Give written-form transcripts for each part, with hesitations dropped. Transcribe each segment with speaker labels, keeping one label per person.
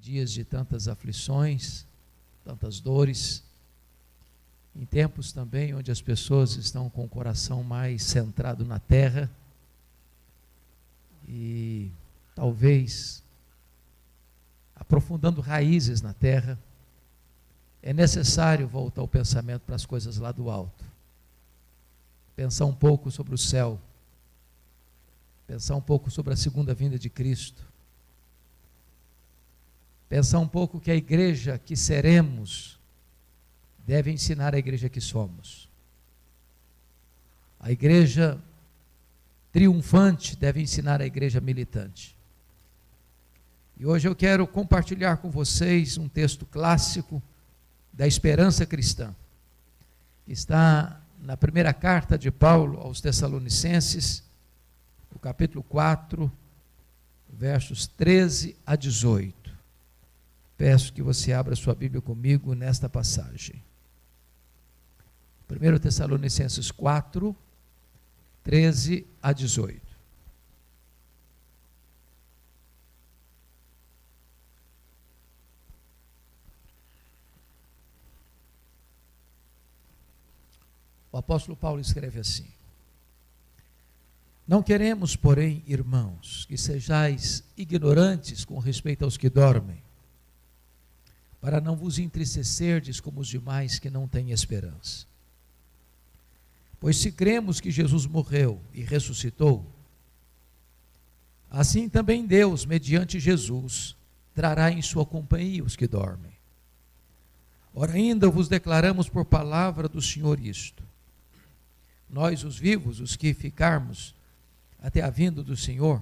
Speaker 1: dias de tantas aflições, tantas dores, em tempos também onde as pessoas estão com o coração mais centrado na terra e talvez aprofundando raízes na terra, é necessário voltar o pensamento para as coisas lá do alto. Pensar um pouco sobre o céu, pensar um pouco sobre a segunda vinda de Cristo, pensar um pouco que a igreja que seremos deve ensinar a igreja que somos. A igreja triunfante deve ensinar a igreja militante. E hoje eu quero compartilhar com vocês um texto clássico da esperança cristã, que está na primeira carta de Paulo aos Tessalonicenses, no capítulo 4, versos 13 a 18. Peço que você abra sua Bíblia comigo nesta passagem. 1 Tessalonicenses 4, 13 a 18. O apóstolo Paulo escreve assim: não queremos, porém, irmãos, que sejais ignorantes com respeito aos que dormem, para não vos entristecerdes como os demais que não têm esperança. Pois se cremos que Jesus morreu e ressuscitou, assim também Deus, mediante Jesus, trará em sua companhia os que dormem. Ora, ainda vos declaramos por palavra do Senhor isto: nós, os vivos, os que ficarmos até a vinda do Senhor,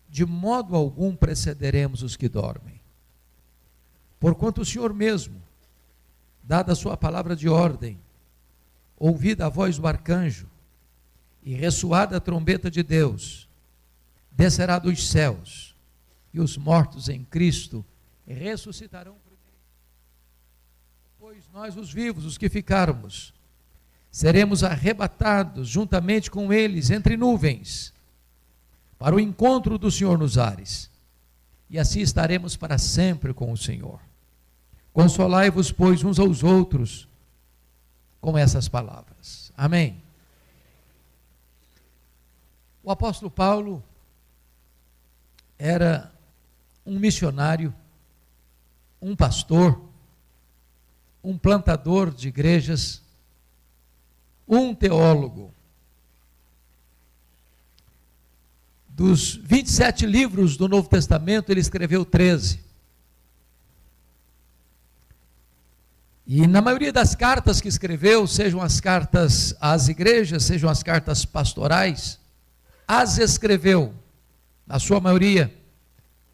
Speaker 1: de modo algum precederemos os que dormem. Porquanto o Senhor mesmo, dada a sua palavra de ordem, ouvida a voz do arcanjo e ressoada a trombeta de Deus, descerá dos céus, e os mortos em Cristo ressuscitarão primeiro. Pois nós, os vivos, os que ficarmos, seremos arrebatados juntamente com eles entre nuvens, para o encontro do Senhor nos ares, e assim estaremos para sempre com o Senhor. Consolai-vos, pois, uns aos outros com essas palavras. Amém. O apóstolo Paulo era um missionário, um pastor, um plantador de igrejas, um teólogo. Dos 27 livros do Novo Testamento, ele escreveu 13. E na maioria das cartas que escreveu, sejam as cartas às igrejas, sejam as cartas pastorais, as escreveu, na sua maioria,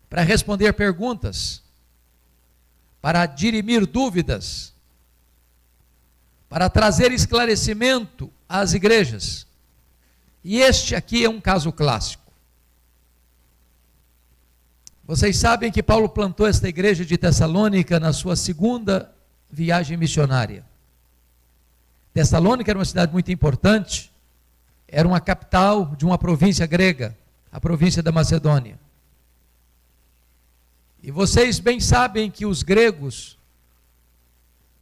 Speaker 1: para responder perguntas, para dirimir dúvidas, para trazer esclarecimento às igrejas. E este aqui é um caso clássico. Vocês sabem que Paulo plantou esta igreja de Tessalônica na sua segunda viagem missionária. Tessalônica era uma cidade muito importante, era uma capital de uma província grega, a província da Macedônia. E vocês bem sabem que os gregos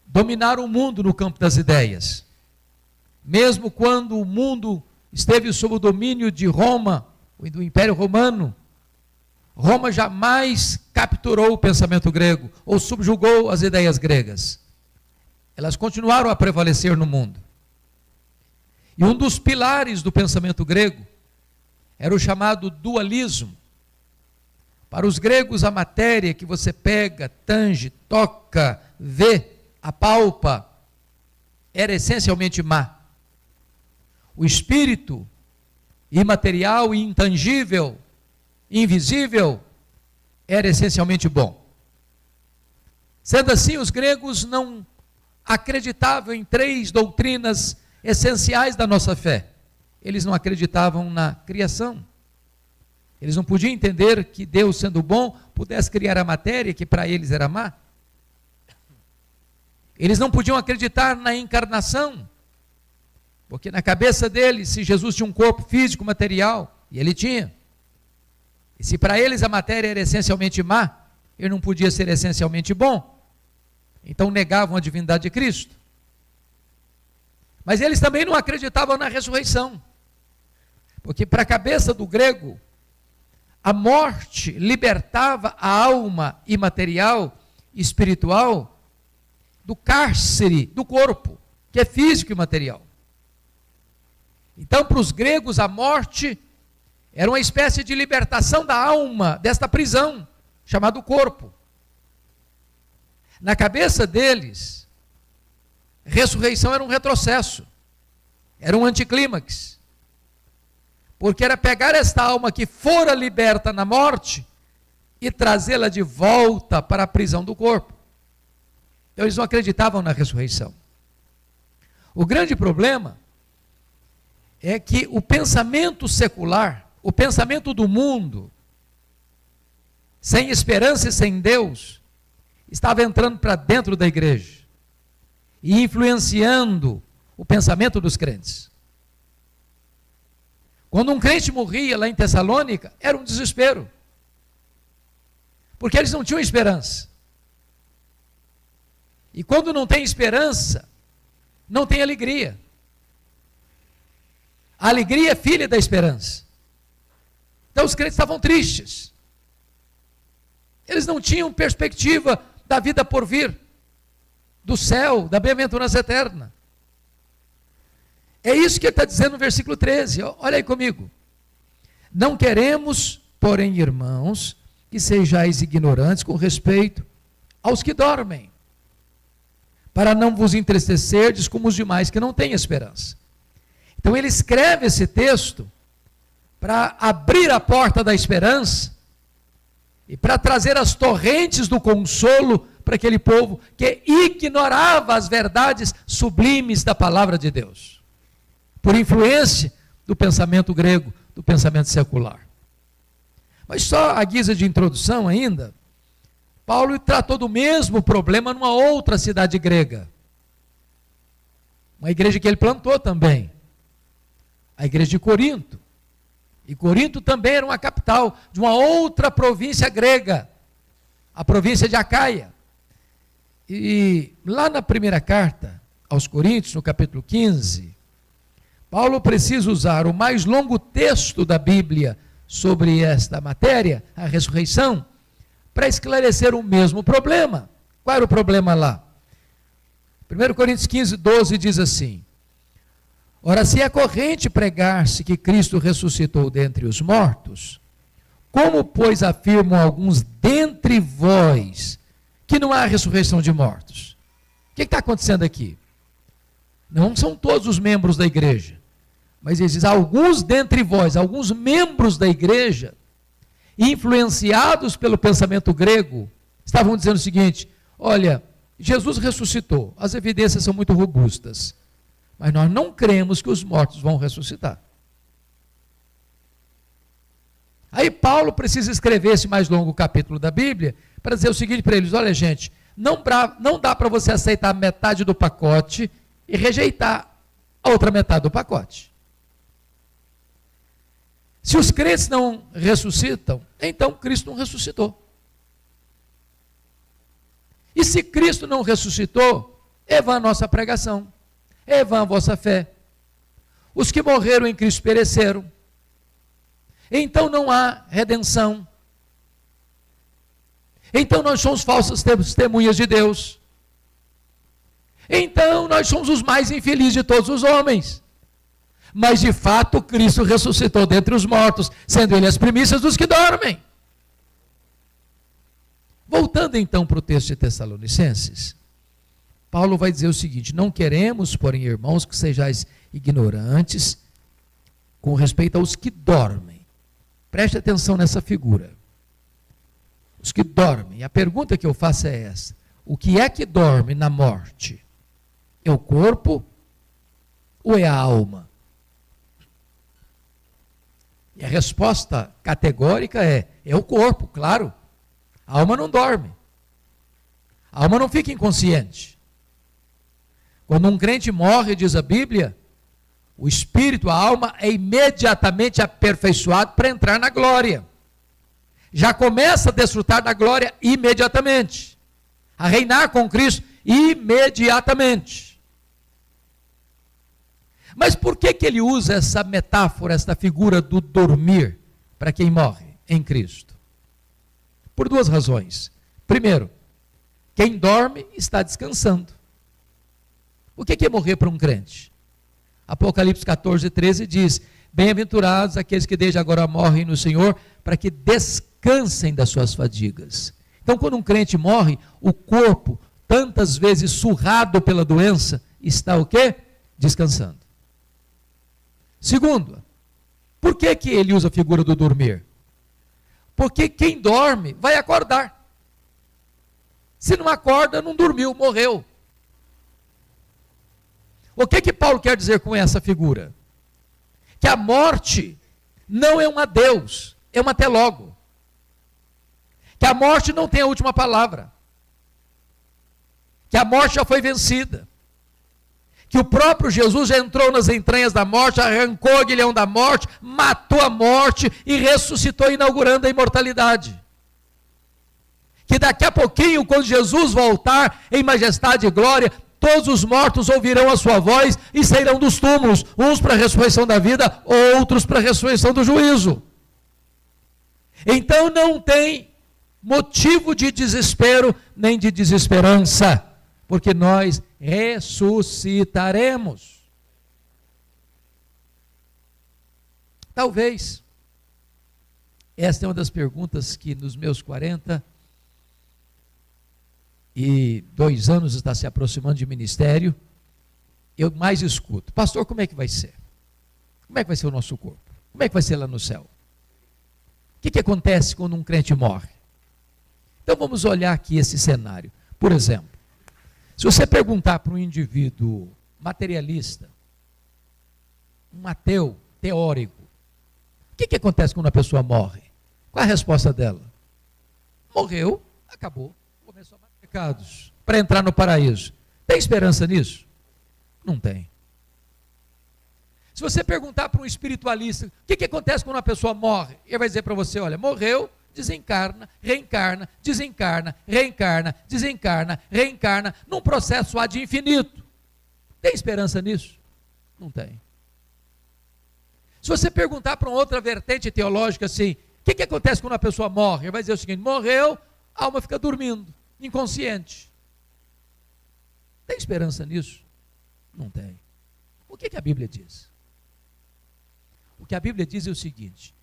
Speaker 1: dominaram o mundo no campo das ideias. Mesmo quando o mundo esteve sob o domínio de Roma, do Império Romano, Roma jamais capturou o pensamento grego ou subjugou as ideias gregas. Elas continuaram a prevalecer no mundo. E um dos pilares do pensamento grego era o chamado dualismo. Para os gregos, a matéria que você pega, tange, toca, vê, apalpa, era essencialmente má. O espírito, imaterial e intangível, invisível, era essencialmente bom. Sendo assim, os gregos não acreditavam em 3 doutrinas essenciais da nossa fé. Eles não acreditavam na criação. Eles não podiam entender que Deus, sendo bom, pudesse criar a matéria que para eles era má. Eles não podiam acreditar na encarnação, porque na cabeça deles, se Jesus tinha um corpo físico, material, e ele tinha, e se para eles a matéria era essencialmente má, ele não podia ser essencialmente bom. Então negavam a divindade de Cristo. Mas eles também não acreditavam na ressurreição. Porque para a cabeça do grego, a morte libertava a alma imaterial, espiritual, do cárcere do corpo, que é físico e material. Então, para os gregos, a morte era uma espécie de libertação da alma desta prisão, chamada corpo. Na cabeça deles, ressurreição era um retrocesso, era um anticlímax. Porque era pegar esta alma que fora liberta na morte e trazê-la de volta para a prisão do corpo. Então eles não acreditavam na ressurreição. O grande problema é que o pensamento secular, o pensamento do mundo, sem esperança e sem Deus, estava entrando para dentro da igreja e influenciando o pensamento dos crentes. Quando um crente morria lá em Tessalônica, era um desespero, porque eles não tinham esperança. E quando não tem esperança, não tem alegria. A alegria é filha da esperança. Então os crentes estavam tristes. Eles não tinham perspectiva da vida por vir, do céu, da bem-aventurança eterna. É isso que ele está dizendo no versículo 13, olha aí comigo. Não queremos, porém, irmãos, que sejais ignorantes com respeito aos que dormem, para não vos entristecerdes como os demais que não têm esperança. Então ele escreve esse texto para abrir a porta da esperança e para trazer as torrentes do consolo para aquele povo que ignorava as verdades sublimes da palavra de Deus, por influência do pensamento grego, do pensamento secular. Mas só a guisa de introdução ainda, Paulo tratou do mesmo problema numa outra cidade grega, uma igreja que ele plantou também, a igreja de Corinto. E Corinto também era uma capital de uma outra província grega, a província de Acaia. E lá na primeira carta aos Coríntios, no capítulo 15, Paulo precisa usar o mais longo texto da Bíblia sobre esta matéria, a ressurreição, para esclarecer o mesmo problema. Qual era o problema lá? 1 Coríntios 15, 12 diz assim: ora, se é corrente pregar-se que Cristo ressuscitou dentre os mortos, como, pois, afirmam alguns dentre vós que não há ressurreição de mortos? O que está acontecendo aqui? Não são todos os membros da igreja, mas ele diz, alguns dentre vós, alguns membros da igreja, influenciados pelo pensamento grego, estavam dizendo o seguinte: olha, Jesus ressuscitou, as evidências são muito robustas, mas nós não cremos que os mortos vão ressuscitar. Aí Paulo precisa escrever esse mais longo capítulo da Bíblia para dizer o seguinte para eles: olha, gente, não dá para você aceitar metade do pacote e rejeitar a outra metade do pacote. Se os crentes não ressuscitam, então Cristo não ressuscitou. E se Cristo não ressuscitou, é vã a nossa pregação, é vã a vossa fé. Os que morreram em Cristo pereceram. Então não há redenção. Então nós somos falsas testemunhas de Deus. Então nós somos os mais infelizes de todos os homens. Mas de fato Cristo ressuscitou dentre os mortos, sendo ele as primícias dos que dormem. Voltando então para o texto de Tessalonicenses, Paulo vai dizer o seguinte: não queremos, porém, irmãos, que sejais ignorantes com respeito aos que dormem. Preste atenção nessa figura. Os que dormem. A pergunta que eu faço é essa: o que é que dorme na morte? É o corpo ou é a alma? E a resposta categórica é o corpo, claro. A alma não dorme. A alma não fica inconsciente. Quando um crente morre, diz a Bíblia, o espírito, a alma, é imediatamente aperfeiçoado para entrar na glória. já começa a desfrutar da glória imediatamente, a reinar com Cristo imediatamente. Mas por que ele usa essa metáfora, essa figura do dormir para quem morre em Cristo? Por duas razões. Primeiro, quem dorme está descansando. O que é morrer para um crente? Apocalipse 14, 13 diz: bem-aventurados aqueles que desde agora morrem no Senhor, para que descansem das suas fadigas. Então, quando um crente morre, o corpo, tantas vezes surrado pela doença, está o quê? Descansando. Segundo, por que ele usa a figura do dormir? Porque quem dorme vai acordar. Se não acorda, não dormiu, morreu. O que Paulo quer dizer com essa figura? Que a morte não é um adeus, é um até logo. Que a morte não tem a última palavra. Que a morte já foi vencida. Que o próprio Jesus já entrou nas entranhas da morte, arrancou o aguilhão da morte, matou a morte e ressuscitou, inaugurando a imortalidade. Que daqui a pouquinho, quando Jesus voltar em majestade e glória, todos os mortos ouvirão a sua voz e sairão dos túmulos, uns para a ressurreição da vida, outros para a ressurreição do juízo. Então não tem motivo de desespero, nem de desesperança, porque nós ressuscitaremos. Talvez, esta é uma das perguntas que nos meus 42 anos está se aproximando de ministério, eu mais escuto: pastor, como é que vai ser? Como é que vai ser o nosso corpo? Como é que vai ser lá no céu? O que acontece quando um crente morre? Então vamos olhar aqui esse cenário. Por exemplo, se você perguntar para um indivíduo materialista, um ateu teórico, o que acontece quando uma pessoa morre? Qual é a resposta dela? Morreu, acabou, começou a matar pecados para entrar no paraíso. Tem esperança nisso? Não tem. Se você perguntar para um espiritualista, o que acontece quando uma pessoa morre? Ele vai dizer para você: olha, morreu, desencarna, reencarna, desencarna, reencarna, desencarna, reencarna, num processo ad infinito. Tem esperança nisso? Não tem. Se você perguntar para uma outra vertente teológica assim, o que acontece quando uma pessoa morre? Ele vai dizer o seguinte: morreu, a alma fica dormindo, inconsciente. Tem esperança nisso? Não tem. O que a Bíblia diz? O que a Bíblia diz é o seguinte: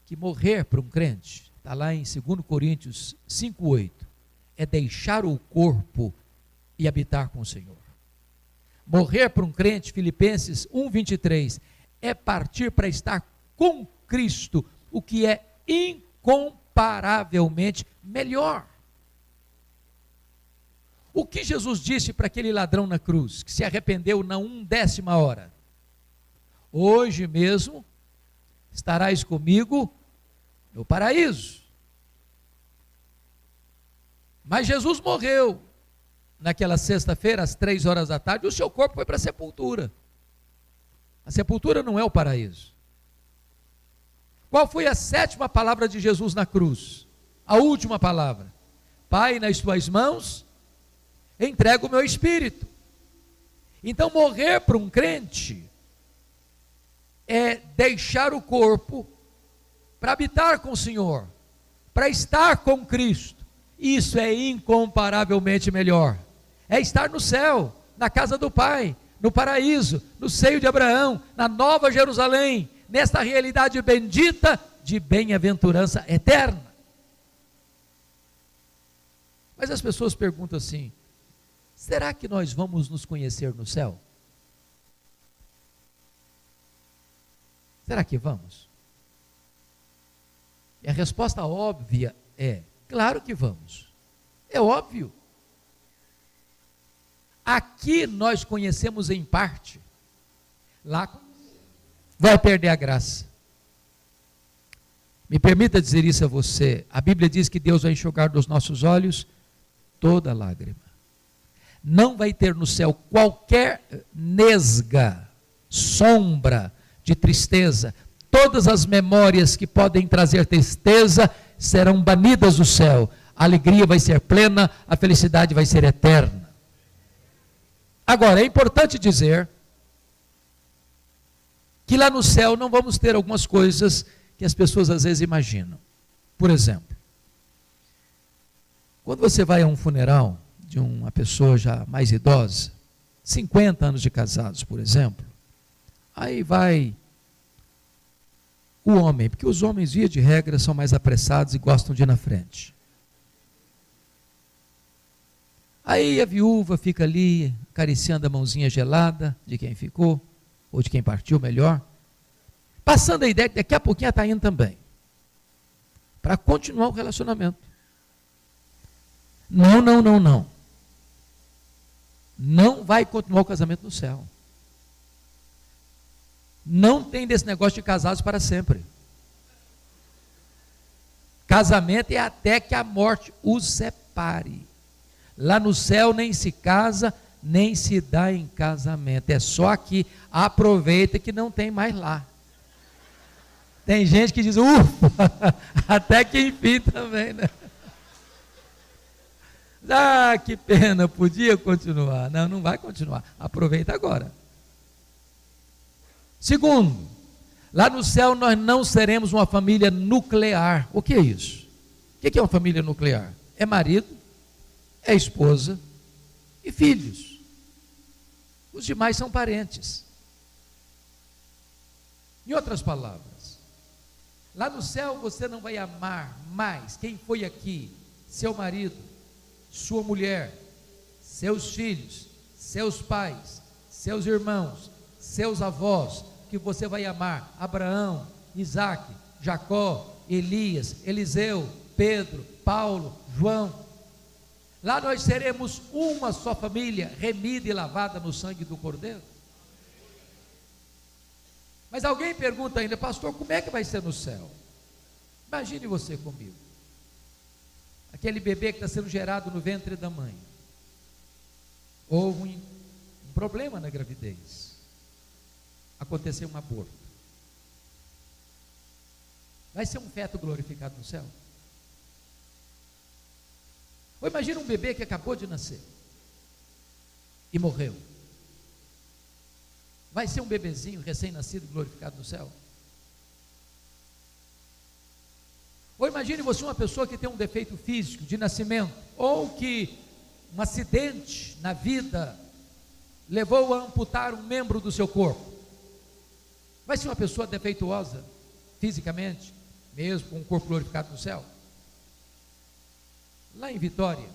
Speaker 1: que morrer para um crente, está lá em 2 Coríntios 5,8, é deixar o corpo e habitar com o Senhor. Morrer para um crente, Filipenses 1,23, é partir para estar com Cristo, o que é incomparavelmente melhor. O que Jesus disse para aquele ladrão na cruz, que se arrependeu na 1/10 hora? Hoje mesmo estarás comigo no paraíso. Mas Jesus morreu naquela sexta-feira, às 3 horas da tarde, o seu corpo foi para a sepultura. A sepultura não é o paraíso. Qual foi a 7ª palavra de Jesus na cruz? A última palavra: Pai, nas tuas mãos entrego o meu espírito. Então morrer para um crente é deixar o corpo para habitar com o Senhor, para estar com Cristo. Isso é incomparavelmente melhor. É estar no céu, na casa do Pai, no paraíso, no seio de Abraão, na nova Jerusalém, nesta realidade bendita de bem-aventurança eterna. Mas as pessoas perguntam assim: será que nós vamos nos conhecer no céu? Será que vamos? E a resposta óbvia é: claro que vamos. É óbvio. Aqui nós conhecemos em parte. Lá vai perder a graça. Me permita dizer isso a você. A Bíblia diz que Deus vai enxugar dos nossos olhos toda lágrima. Não vai ter no céu qualquer nesga, sombra de tristeza. Todas as memórias que podem trazer tristeza serão banidas do céu. A alegria vai ser plena, a felicidade vai ser eterna. Agora, é importante dizer que lá no céu não vamos ter algumas coisas que as pessoas às vezes imaginam. Por exemplo, quando você vai a um funeral de uma pessoa já mais idosa, 50 anos de casados, por exemplo, aí vai o homem, porque os homens, via de regra, são mais apressados e gostam de ir na frente. Aí a viúva fica ali, acariciando a mãozinha gelada de quem ficou, ou de quem partiu, melhor, passando a ideia que daqui a pouquinho ela está indo também, para continuar o relacionamento. Não. Não vai continuar o casamento no céu. Não tem desse negócio de casados para sempre. Casamento é até que a morte os separe. Lá no céu nem se casa, nem se dá em casamento. É só aqui. Aproveita que não tem mais lá. Tem gente que diz, ufa, até que enfim também, né? Ah, que pena, podia continuar. Não, não vai continuar. Aproveita agora. Segundo, lá no céu nós não seremos uma família nuclear. O que é isso? O que é uma família nuclear? É marido, é esposa e filhos. Os demais são parentes. Em outras palavras, lá no céu você não vai amar mais quem foi aqui, seu marido, sua mulher, seus filhos, seus pais, seus irmãos, seus avós, que você vai amar Abraão, Isaque, Jacó, Elias, Eliseu, Pedro, Paulo, João. Lá nós seremos uma só família, remida e lavada no sangue do Cordeiro. Mas alguém pergunta ainda, pastor, como é que vai ser no céu? Imagine você comigo. Aquele bebê que está sendo gerado no ventre da mãe. Houve um problema na gravidez. Aconteceu um aborto. Vai ser um feto glorificado no céu? Ou imagina um bebê que acabou de nascer e morreu. Vai ser um bebezinho recém-nascido glorificado no céu? Ou imagine você uma pessoa que tem um defeito físico de nascimento, ou que um acidente na vida levou a amputar um membro do seu corpo. Vai ser uma pessoa defeituosa fisicamente, mesmo com um corpo glorificado no céu? Lá em Vitória,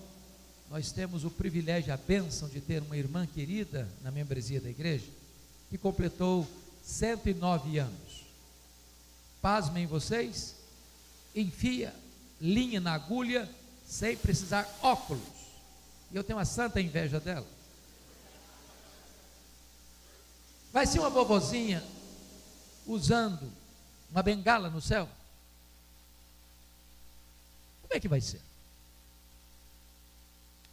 Speaker 1: nós temos o privilégio, a bênção de ter uma irmã querida na membresia da igreja, que completou 109 anos. Pasmem vocês, enfia linha na agulha sem precisar óculos. E eu tenho uma santa inveja dela. Vai ser uma vovozinha usando uma bengala no céu? Como é que vai ser?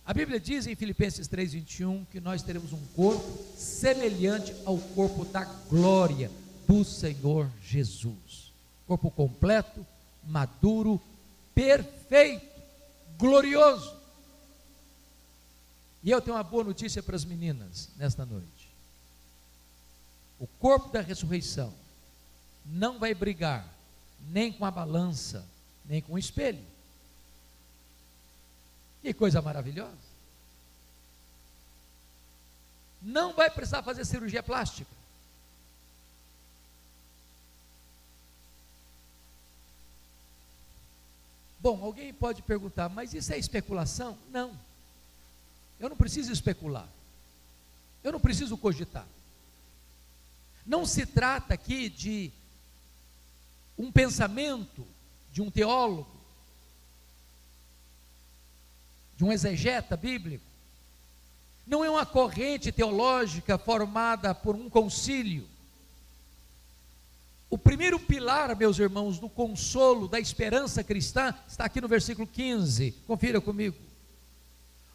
Speaker 1: A Bíblia diz em Filipenses 3:21 que nós teremos um corpo semelhante ao corpo da glória do Senhor Jesus. Corpo completo, maduro, perfeito, glorioso. E eu tenho uma boa notícia para as meninas nesta noite. O corpo da ressurreição não vai brigar nem com a balança, nem com o espelho. Que coisa maravilhosa. Não vai precisar fazer cirurgia plástica. Bom, alguém pode perguntar, mas isso é especulação? Não. Eu não preciso especular. Eu não preciso cogitar. Não se trata aqui de um pensamento de um teólogo, de um exegeta bíblico. Não é uma corrente teológica formada por um concílio. O primeiro pilar, meus irmãos, do consolo, da esperança cristã, está aqui no versículo 15, confira comigo.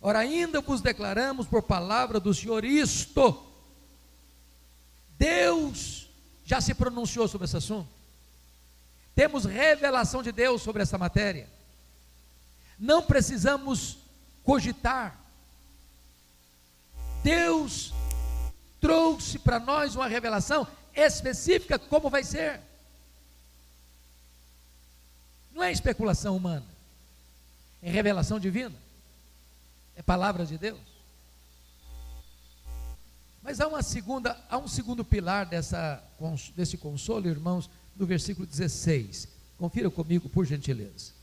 Speaker 1: Ora, ainda vos declaramos por palavra do Senhor isto. Deus já se pronunciou sobre esse assunto. Temos revelação de Deus sobre essa matéria. Não precisamos cogitar. Deus trouxe para nós uma revelação específica como vai ser. Não é especulação humana, é revelação divina, é palavra de Deus. Mas há um segundo pilar desse consolo, irmãos, no versículo 16. Confira comigo, por gentileza.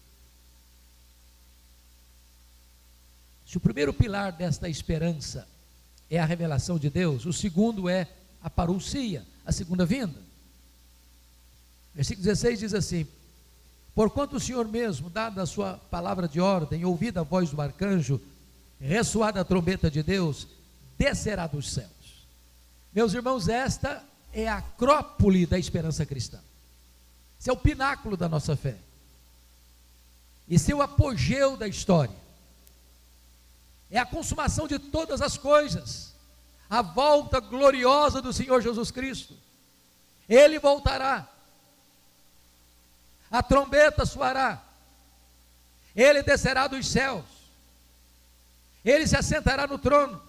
Speaker 1: Se o primeiro pilar desta esperança é a revelação de Deus, o segundo é a parousia, a segunda vinda. Versículo 16 diz assim: porquanto o Senhor mesmo, dada a sua palavra de ordem, ouvida a voz do arcanjo, ressoada a trombeta de Deus, descerá dos céus. Meus irmãos, esta é a acrópole da esperança cristã. Esse é o pináculo da nossa fé. Esse é o apogeu da história. É a consumação de todas as coisas. A volta gloriosa do Senhor Jesus Cristo. Ele voltará. A trombeta soará. Ele descerá dos céus. Ele se assentará no trono.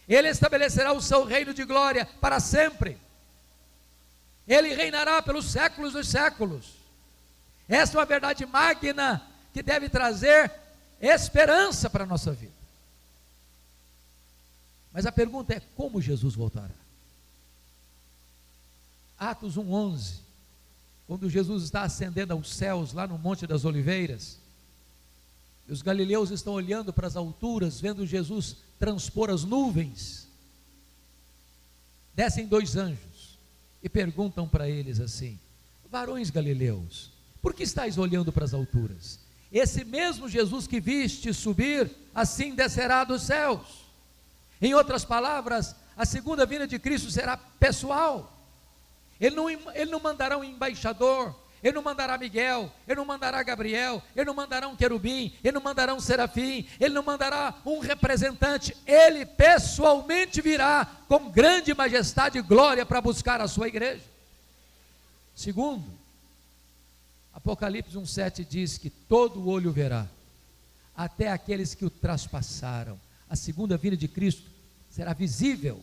Speaker 1: Ele estabelecerá o seu reino de glória para sempre. Ele reinará pelos séculos dos séculos. Essa é uma verdade magna que deve trazer esperança para a nossa vida. Mas a pergunta é: como Jesus voltará? Atos 1:11, quando Jesus está ascendendo aos céus, lá no Monte das Oliveiras, e os galileus estão olhando para as alturas, vendo Jesus transpor as nuvens, descem dois anjos e perguntam para eles assim: varões galileus, por que estáis olhando para as alturas? Esse mesmo Jesus que viste subir, assim descerá dos céus. Em outras palavras, a segunda vinda de Cristo será pessoal. Ele não mandará um embaixador, Ele não mandará Miguel, Ele não mandará Gabriel, Ele não mandará um querubim, Ele não mandará um serafim, Ele não mandará um representante. Ele pessoalmente virá com grande majestade e glória para buscar a sua igreja. Segundo, Apocalipse 1:7 diz que todo olho verá, até aqueles que o traspassaram. A segunda vinda de Cristo será visível,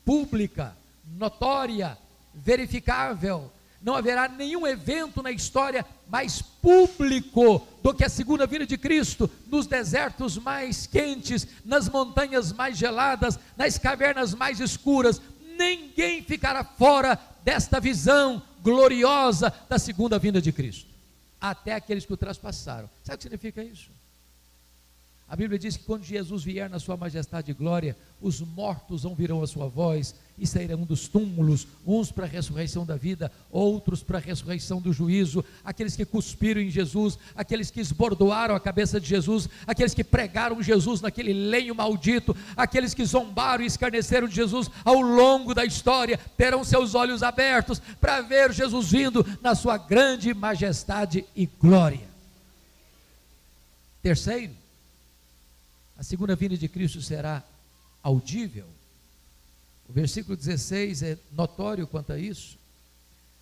Speaker 1: pública, notória, verificável. Não haverá nenhum evento na história mais público do que a segunda vinda de Cristo, nos desertos mais quentes, nas montanhas mais geladas, nas cavernas mais escuras. Ninguém ficará fora desta visão gloriosa da segunda vinda de Cristo, até aqueles que o traspassaram. Sabe o que significa isso? A Bíblia diz que quando Jesus vier na sua majestade e glória, os mortos ouvirão a sua voz e sairão dos túmulos, uns para a ressurreição da vida, outros para a ressurreição do juízo. Aqueles que cuspiram em Jesus, aqueles que esbordoaram a cabeça de Jesus, aqueles que pregaram Jesus naquele lenho maldito, aqueles que zombaram e escarneceram de Jesus ao longo da história, terão seus olhos abertos para ver Jesus vindo na sua grande majestade e glória. Terceiro, a segunda vinda de Cristo será audível. O versículo 16 é notório quanto a isso.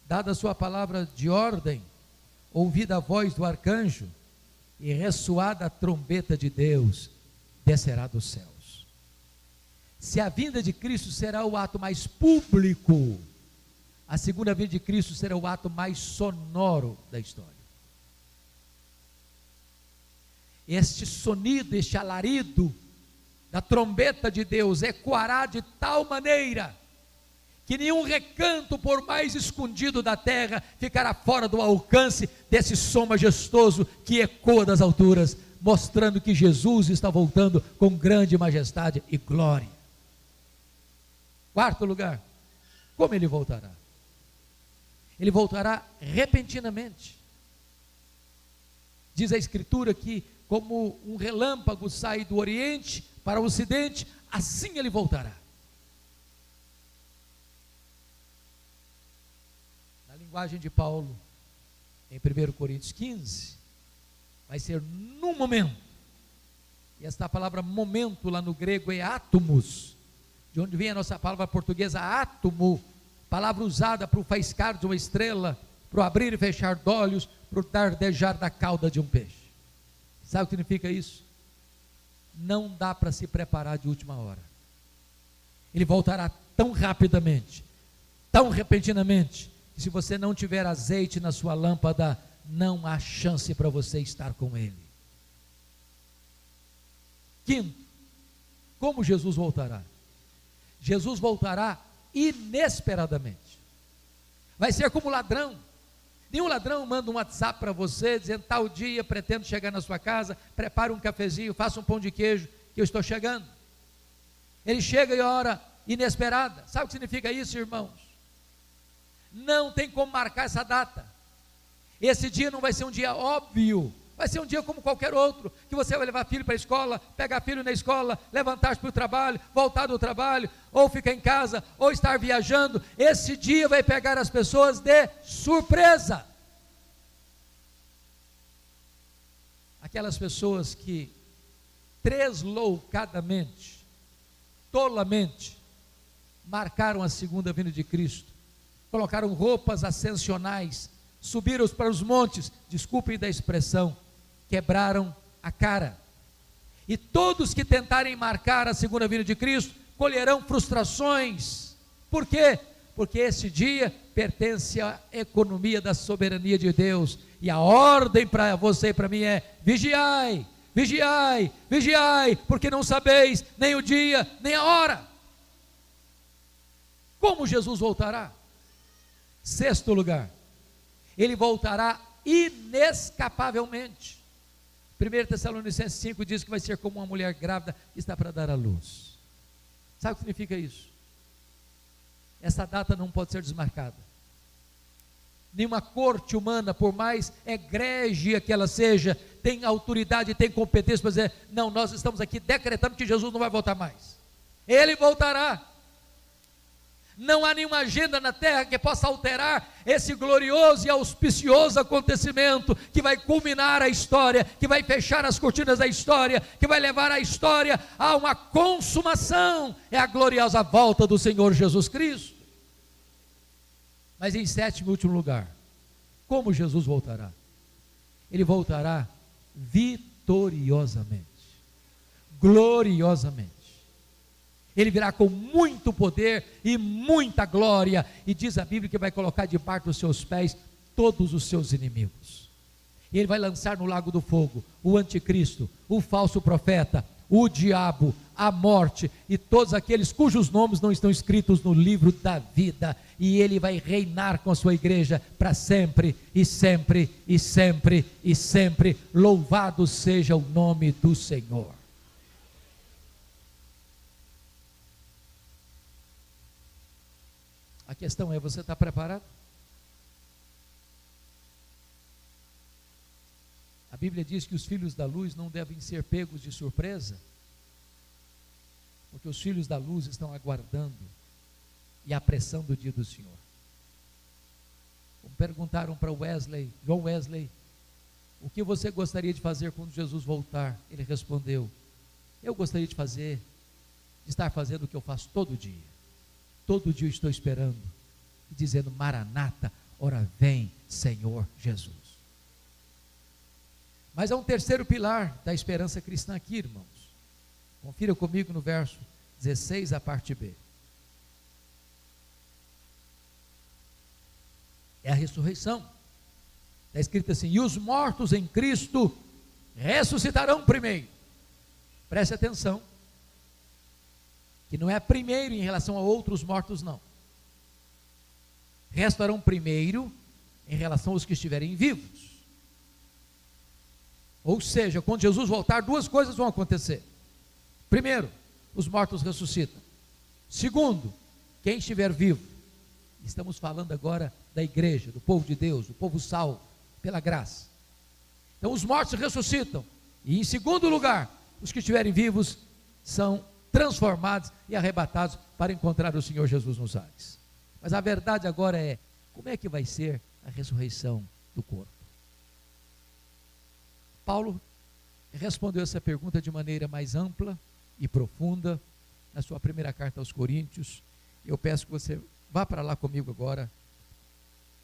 Speaker 1: Dada a sua palavra de ordem, ouvida a voz do arcanjo e ressoada a trombeta de Deus, descerá dos céus. Se a vinda de Cristo será o ato mais público, a segunda vinda de Cristo será o ato mais sonoro da história. Este sonido, este alarido da trombeta de Deus ecoará de tal maneira que nenhum recanto, por mais escondido da terra, ficará fora do alcance desse som majestoso que ecoa das alturas, mostrando que Jesus está voltando com grande majestade e glória. Quarto lugar, como ele voltará? Ele voltará repentinamente. Diz a Escritura que como um relâmpago sai do Oriente para o Ocidente, assim ele voltará. Na linguagem de Paulo, em 1 Coríntios 15, vai ser num momento, e esta palavra momento lá no grego é átomos, de onde vem a nossa palavra portuguesa átomo, palavra usada para o faiscar de uma estrela, para o abrir e fechar de olhos, para o dardejar da cauda de um peixe. Sabe o que significa isso? Não dá para se preparar de última hora. Ele voltará tão rapidamente, tão repentinamente, que se você não tiver azeite na sua lâmpada, não há chance para você estar com Ele. Quinto, como Jesus voltará? Jesus voltará inesperadamente. Vai ser como ladrão. Nenhum ladrão manda um WhatsApp para você, dizendo, tal dia pretendo chegar na sua casa, prepare um cafezinho, faça um pão de queijo, que eu estou chegando. Ele chega em hora inesperada. Sabe o que significa isso, irmãos? Não tem como marcar essa data. Esse dia não vai ser um dia óbvio, vai ser um dia como qualquer outro, que você vai levar filho para a escola, pegar filho na escola, levantar-se para o trabalho, voltar do trabalho, ou ficar em casa, ou estar viajando. Esse dia vai pegar as pessoas de surpresa. Aquelas pessoas que tresloucadamente, tolamente, marcaram a segunda vinda de Cristo, colocaram roupas ascensionais, subiram para os montes, desculpem da expressão, quebraram a cara. E todos que tentarem marcar a segunda vinda de Cristo, colherão frustrações. Por quê? Porque esse dia pertence à economia da soberania de Deus, e a ordem para você e para mim é: vigiai, vigiai, vigiai, porque não sabeis nem o dia, nem a hora. Como Jesus voltará? Sexto lugar, Ele voltará inescapavelmente. 1 Tessalonicenses 5 diz que vai ser como uma mulher grávida que está para dar à luz. Sabe o que significa isso? Essa data não pode ser desmarcada. Nenhuma corte humana, por mais egrégia que ela seja, tem autoridade, tem competência para dizer, não, nós estamos aqui decretando que Jesus não vai voltar mais. Ele voltará. Não há nenhuma agenda na terra que possa alterar esse glorioso e auspicioso acontecimento que vai culminar a história, que vai fechar as cortinas da história, que vai levar a história a uma consumação. É a gloriosa volta do Senhor Jesus Cristo. Mas em sétimo e último lugar, como Jesus voltará? Ele voltará vitoriosamente, gloriosamente. Ele virá com muito poder e muita glória, e diz a Bíblia que vai colocar debaixo dos seus pés todos os seus inimigos. E ele vai lançar no lago do fogo o anticristo, o falso profeta, o diabo, a morte e todos aqueles cujos nomes não estão escritos no livro da vida, e ele vai reinar com a sua igreja para sempre e sempre e sempre e sempre. Louvado seja o nome do Senhor. A questão é, você está preparado? A Bíblia diz que os filhos da luz não devem ser pegos de surpresa, porque os filhos da luz estão aguardando e apressando o dia do Senhor. Como perguntaram para John Wesley, o que você gostaria de fazer quando Jesus voltar? Ele respondeu, eu gostaria de estar fazendo o que eu faço todo dia. Todo dia eu estou esperando e dizendo, Maranata, ora vem, Senhor Jesus. Mas há um terceiro pilar da esperança cristã aqui, irmãos. Confira comigo no verso 16, a parte B. É a ressurreição. Está escrito assim, e os mortos em Cristo ressuscitarão primeiro. Preste atenção, que não é primeiro em relação a outros mortos, não. Restarão primeiro em relação aos que estiverem vivos. Ou seja, quando Jesus voltar, duas coisas vão acontecer. Primeiro, os mortos ressuscitam. Segundo, quem estiver vivo. Estamos falando agora da igreja, do povo de Deus, do povo salvo, pela graça. Então os mortos ressuscitam. E em segundo lugar, os que estiverem vivos são transformados e arrebatados para encontrar o Senhor Jesus nos ares. Mas a verdade agora é, como é que vai ser a ressurreição do corpo? Paulo respondeu essa pergunta de maneira mais ampla e profunda na sua primeira carta aos Coríntios. Eu peço que você vá para lá comigo agora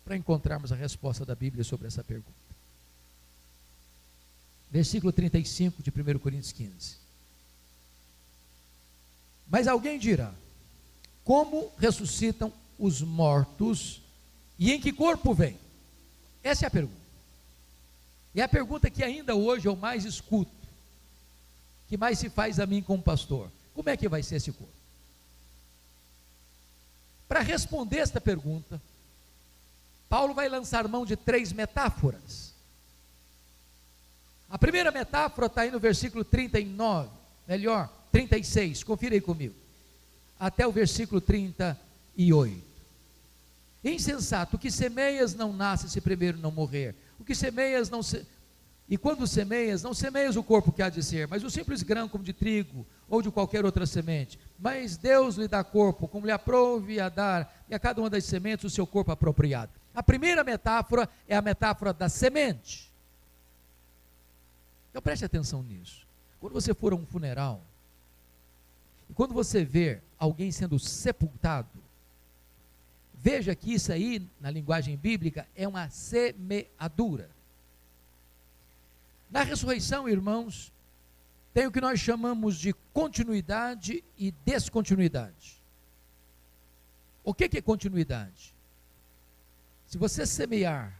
Speaker 1: para encontrarmos a resposta da Bíblia sobre essa pergunta. versículo 35 de 1 Coríntios 15. Mas alguém dirá: como ressuscitam os mortos e em que corpo vem? Essa é a pergunta. E é a pergunta que ainda hoje eu mais escuto, que mais se faz a mim como pastor: como é que vai ser esse corpo? Para responder esta pergunta, Paulo vai lançar mão de 3 metáforas. A primeira metáfora está aí no versículo 39, melhor, 36, confira aí comigo, até o versículo 38. Insensato, o que semeias não nasce se primeiro não morrer. O que semeias não se... E quando semeias, não semeias o corpo que há de ser, mas o simples grão como de trigo, ou de qualquer outra semente. Mas Deus lhe dá corpo, como lhe aprouve a dar, e a cada uma das sementes o seu corpo apropriado. A primeira metáfora é a metáfora da semente. Então preste atenção nisso. Quando você for a um funeral, e quando você ver alguém sendo sepultado, veja que isso aí, na linguagem bíblica, é uma semeadura. Na ressurreição, irmãos, tem o que nós chamamos de continuidade e descontinuidade. O que é continuidade? Se você semear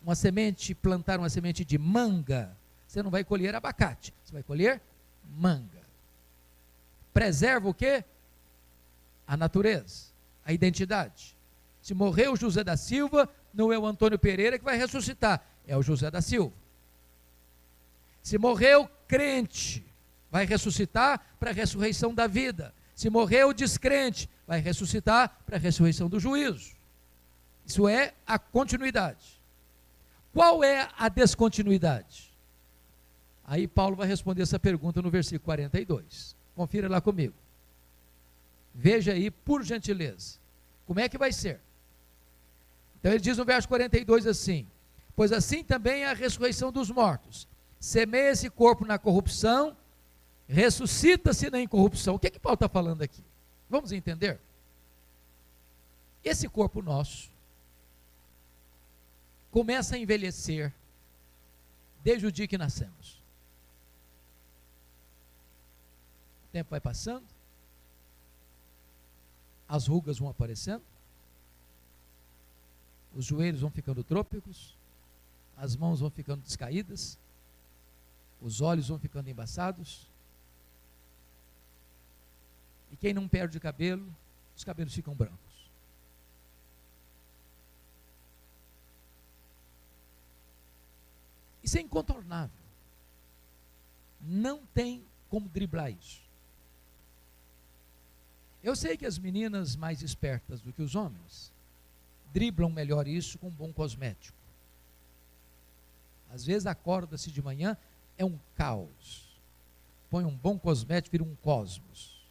Speaker 1: uma semente, plantar uma semente de manga, você não vai colher abacate, você vai colher manga. Preserva o quê? A natureza, a identidade. Se morreu José da Silva, não é o Antônio Pereira que vai ressuscitar, é o José da Silva. Se morreu crente, vai ressuscitar para a ressurreição da vida. Se morreu descrente, vai ressuscitar para a ressurreição do juízo. Isso é a continuidade. Qual é a descontinuidade? Aí Paulo vai responder essa pergunta no versículo 42. Confira lá comigo. Veja aí, por gentileza, como é que vai ser. Então ele diz no verso 42 assim: pois assim também é a ressurreição dos mortos. Semeia esse corpo na corrupção, ressuscita-se na incorrupção. O que Paulo está falando aqui? Vamos entender? Esse corpo nosso começa a envelhecer desde o dia que nascemos. O tempo vai passando, as rugas vão aparecendo, os joelhos vão ficando trôpegos, as mãos vão ficando descaídas, os olhos vão ficando embaçados, e quem não perde cabelo, os cabelos ficam brancos. Isso é incontornável. Não tem como driblar isso. Eu sei que as meninas mais espertas do que os homens driblam melhor isso com um bom cosmético. Às vezes acorda-se de manhã, é um caos. Põe um bom cosmético, vira um cosmos.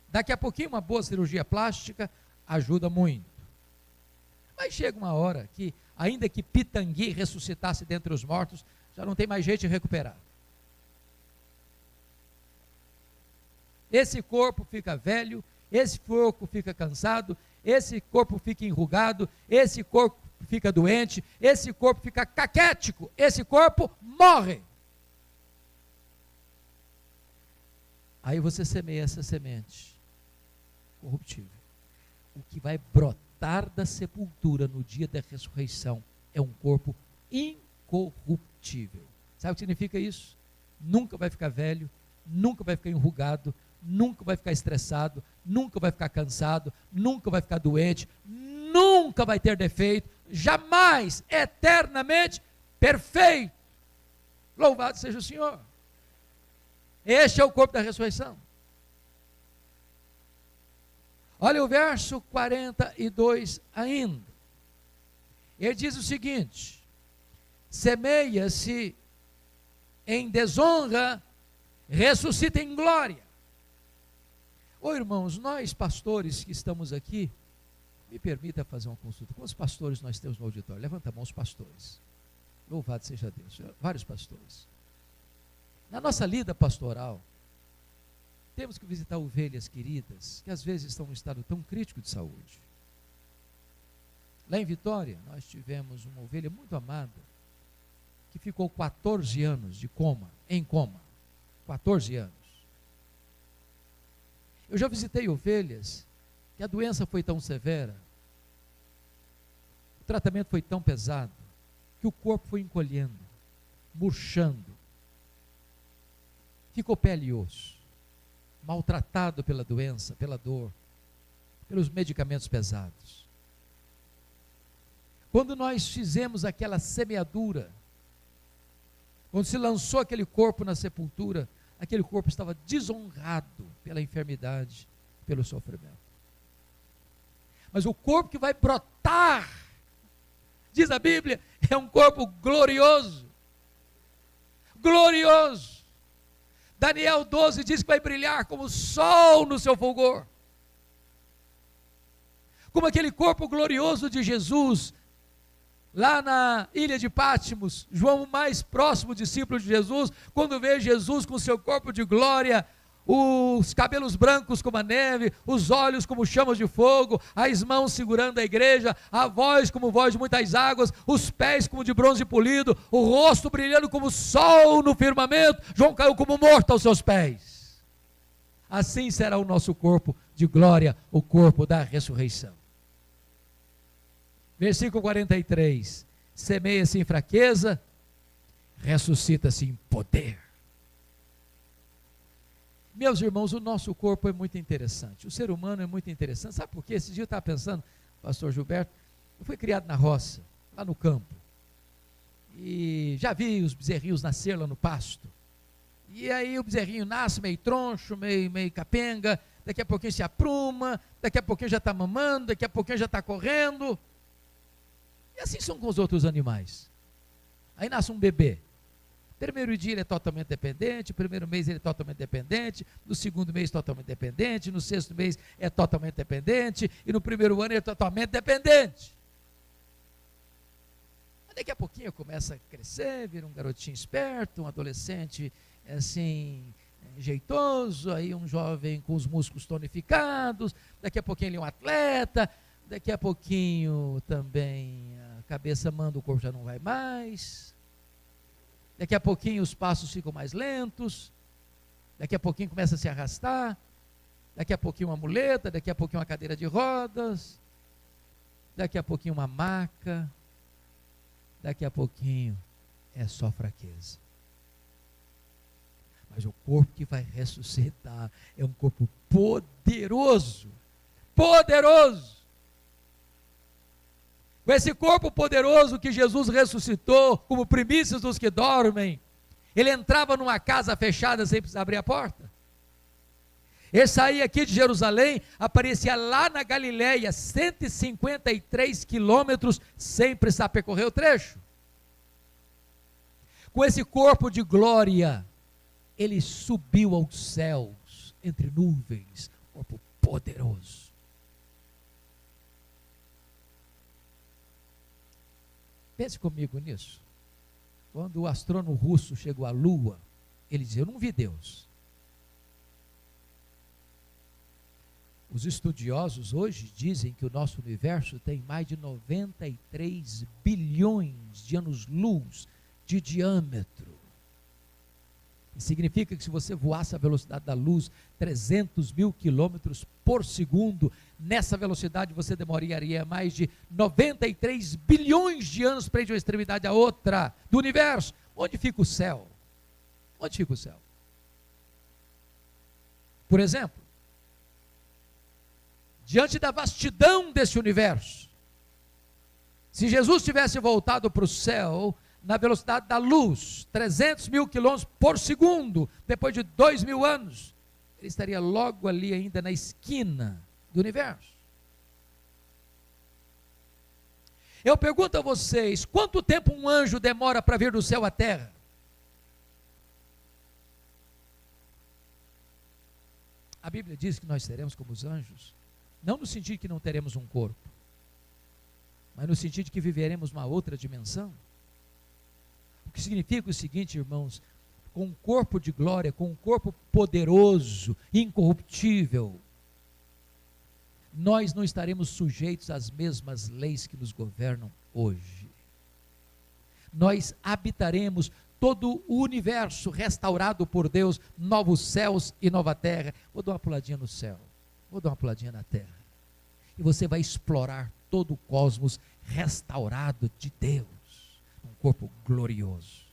Speaker 1: Daqui a pouquinho uma boa cirurgia plástica ajuda muito. Mas chega uma hora que, ainda que Pitangui ressuscitasse dentre os mortos, já não tem mais jeito de recuperar. Esse corpo fica velho, esse corpo fica cansado, esse corpo fica enrugado, esse corpo fica doente, esse corpo fica caquético, esse corpo morre. Aí você semeia essa semente corruptível. O que vai brotar da sepultura no dia da ressurreição é um corpo incorruptível. Sabe o que significa isso? Nunca vai ficar velho, nunca vai ficar enrugado, nunca vai ficar estressado, nunca vai ficar cansado, nunca vai ficar doente, nunca vai ter defeito, jamais, eternamente perfeito. Louvado seja o Senhor. Este é o corpo da ressurreição. Olha o verso 42 ainda. Ele diz o seguinte: semeia-se em desonra, ressuscita em glória. Ô irmãos, nós pastores que estamos aqui, me permita fazer uma consulta. Quantos pastores nós temos no auditório? Levanta a mão os pastores. Louvado seja Deus. Vários pastores. Na nossa lida pastoral, temos que visitar ovelhas queridas, que às vezes estão num estado tão crítico de saúde. Lá em Vitória, nós tivemos uma ovelha muito amada, que ficou 14 anos em coma. 14 anos. Eu já visitei ovelhas que a doença foi tão severa, o tratamento foi tão pesado, que o corpo foi encolhendo, murchando, ficou pele e osso, maltratado pela doença, pela dor, pelos medicamentos pesados. Quando nós fizemos aquela semeadura, quando se lançou aquele corpo na sepultura, aquele corpo estava desonrado pela enfermidade, pelo sofrimento. Mas o corpo que vai brotar, diz a Bíblia, é um corpo glorioso. Glorioso. Daniel 12 diz que vai brilhar como o sol no seu fulgor. Como aquele corpo glorioso de Jesus, lá na ilha de Patmos, João, o mais próximo discípulo de Jesus, quando vê Jesus com seu corpo de glória, os cabelos brancos como a neve, os olhos como chamas de fogo, as mãos segurando a igreja, a voz como voz de muitas águas, os pés como de bronze polido, o rosto brilhando como o sol no firmamento, João caiu como morto aos seus pés. Assim será o nosso corpo de glória, o corpo da ressurreição. Versículo 43, semeia-se em fraqueza, ressuscita-se em poder. Meus irmãos, o nosso corpo é muito interessante, o ser humano é muito interessante. Sabe por quê? Esse dia eu estava pensando, pastor Gilberto, eu fui criado na roça, lá no campo, e já vi os bezerrinhos nascer lá no pasto, e aí o bezerrinho nasce meio troncho, meio capenga, daqui a pouquinho se apruma, daqui a pouquinho já está mamando, daqui a pouquinho já está correndo, e assim são com os outros animais. Aí nasce um bebê, primeiro dia ele é totalmente dependente, primeiro mês ele é totalmente dependente, no segundo mês totalmente dependente, no sexto mês é totalmente dependente, e no primeiro ano ele é totalmente dependente. Daqui a pouquinho começa a crescer, vira um garotinho esperto, um adolescente assim, jeitoso, aí um jovem com os músculos tonificados, daqui a pouquinho ele é um atleta, daqui a pouquinho também a cabeça manda, o corpo já não vai mais, daqui a pouquinho os passos ficam mais lentos, daqui a pouquinho começa a se arrastar, daqui a pouquinho uma muleta, daqui a pouquinho uma cadeira de rodas, daqui a pouquinho uma maca, daqui a pouquinho é só fraqueza. Mas o corpo que vai ressuscitar é um corpo poderoso, poderoso. Com esse corpo poderoso que Jesus ressuscitou, como primícias dos que dormem, ele entrava numa casa fechada sem precisar abrir a porta. Ele saía aqui de Jerusalém, aparecia lá na Galileia, 153 quilômetros, sem precisar percorrer o trecho. Com esse corpo de glória, ele subiu aos céus, entre nuvens, corpo poderoso. Pense comigo nisso. Quando o astrônomo russo chegou à Lua, ele dizia: eu não vi Deus. Os estudiosos hoje dizem que o nosso universo tem mais de 93 bilhões de anos-luz de diâmetro. Isso significa que se você voasse a velocidade da luz, 300 mil quilômetros por segundo, nessa velocidade você demoraria mais de 93 bilhões de anos para ir de uma extremidade à outra do universo. Onde fica o céu? Onde fica o céu? Por exemplo, diante da vastidão desse universo, se Jesus tivesse voltado para o céu na velocidade da luz, 300 mil quilômetros por segundo, depois de 2.000 anos, ele estaria logo ali ainda na esquina do universo. Eu pergunto a vocês, quanto tempo um anjo demora para vir do céu à terra? A Bíblia diz que nós seremos como os anjos, não no sentido que não teremos um corpo, mas no sentido de que viveremos uma outra dimensão. O que significa o seguinte, irmãos: com um corpo de glória, com um corpo poderoso, incorruptível, nós não estaremos sujeitos às mesmas leis que nos governam hoje. nós habitaremos todo o universo restaurado por Deus, novos céus e nova terra. Vou dar uma puladinha no céu, vou dar uma puladinha na terra, e você vai explorar todo o cosmos restaurado de Deus, um corpo glorioso.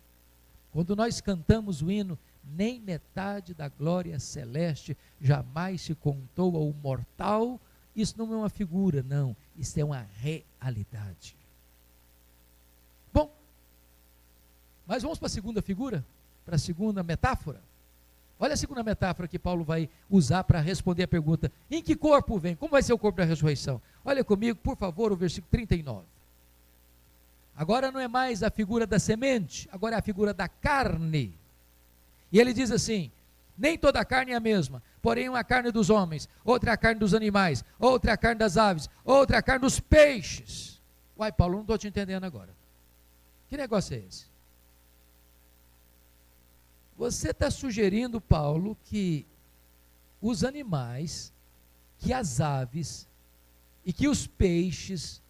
Speaker 1: Quando nós cantamos o hino, nem metade da glória celeste jamais se contou ao mortal, isso não é uma figura, não, isso é uma realidade. Bom, mas vamos para a segunda figura, para a segunda metáfora. Olha a segunda metáfora que Paulo vai usar para responder a pergunta: em que corpo vem? Como vai ser o corpo da ressurreição? Olha comigo, por favor, o versículo 39. Agora não é mais a figura da semente, agora é a figura da carne. E ele diz assim: nem toda a carne é a mesma, porém uma é a carne dos homens, outra é a carne dos animais, outra é a carne das aves, outra é a carne dos peixes. Uai, Paulo, não estou te entendendo agora. Que negócio é esse? Você está sugerindo, Paulo, que os animais, que as aves e que os peixes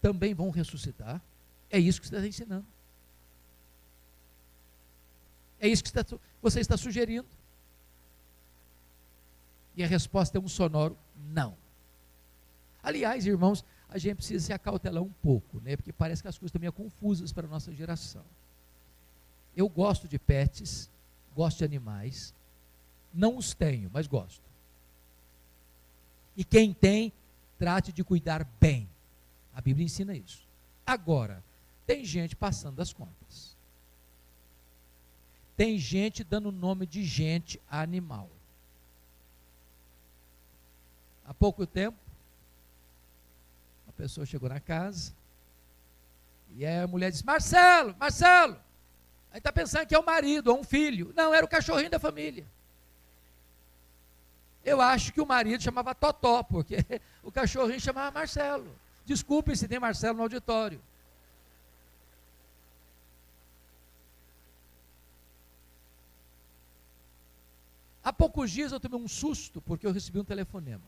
Speaker 1: também vão ressuscitar? É isso que você está ensinando. É isso que você está sugerindo. E a resposta é um sonoro não. Aliás, irmãos, a gente precisa se acautelar um pouco, né? Porque parece que as coisas também são confusas para a nossa geração. Eu gosto de pets, gosto de animais, não os tenho, mas gosto. E quem tem, trate de cuidar bem. A Bíblia ensina isso. Agora, tem gente passando das contas. Tem gente dando nome de gente a animal. Há pouco tempo, uma pessoa chegou na casa, e a mulher disse: Marcelo, Marcelo. Aí está pensando que é o marido ou um filho. Não, era o cachorrinho da família. Eu acho que o marido chamava Totó, porque o cachorrinho chamava Marcelo. Desculpem se tem Marcelo no auditório. Há poucos dias eu tomei um susto, porque eu recebi um telefonema.